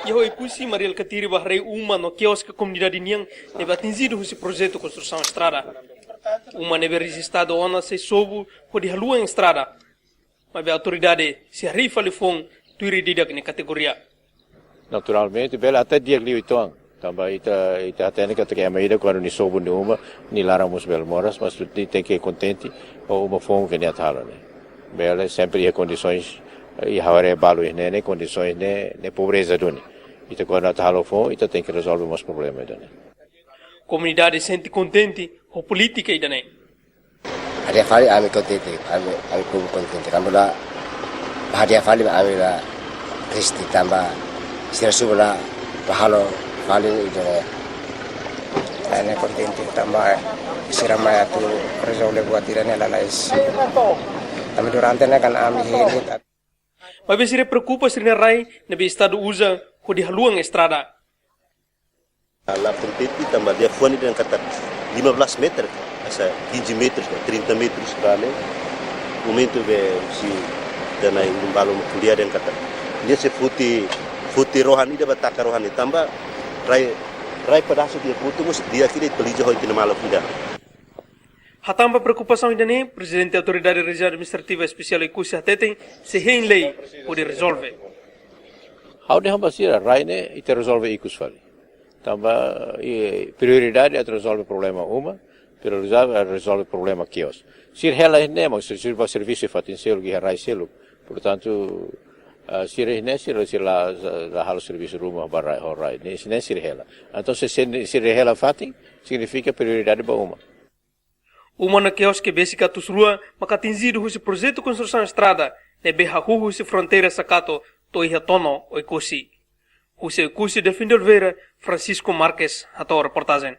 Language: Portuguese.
E o ikusi Mariel Katiri Bahrei uma no quiosque comunidade Niang neve atingido esse projeto de construção estrada. Uma neve registrado ona se soube por de halua em estrada. Mas a autoridade se arrifa ali fom tuiri didak na categoria. Naturalmente, bela até dia liu itu também ita até que a medida quando ni soube de uma ni laramos bel moras, mas tu tem que contente ou uma fom que nem atala, né? Bela sempre em condições e agora é balo né condições né pobreza doni. Ita quando atala fom ita tem que resolver os problemas, né? Comunidade sente contente com política ainda né? Hari fali ami contente, ami pun contente. Kamu lah hari fali ami lah Kristi tambah sira subla bahalo fali itu. Ani contente tambah sira maya tu resolve buat tirane la lais. Kami durante na kan ami hini. Mas se preocupa se na rai na estado usa o de haluang estrada. La contente tambah dia fone dengan kata 15 meter. Essa 15 metros, 30 metros para ali. O momento que se dana um balão kuliah dan kata dia se futi rohani dia bataka rohani tambah rai pedaço dia putu mus dia kira pelija hoi tina malo kida. Hatamba preocupação ainda nem presidente da autoridade regional administrativa especial Ikusi Hateteng se em lei pode resolver. How de hamba sira rai ne ite resolve ikus fali. Tambah prioridade é resolver problema uma. Pero resolve o problema quios. Se ela é mas se o serviço faz em selo que é selo, portanto se lá halo serviço rumah barai horai, se nem se ela. Então se ela faz significa prioridade para Uma na quios que basica tusrua, mas atingido esse projeto de construção estrada, ne berrahu esse fronteira sacato toiha tono o Ikusi. O Ikusi defendeu Vera Francisco Marques a tua reportagem.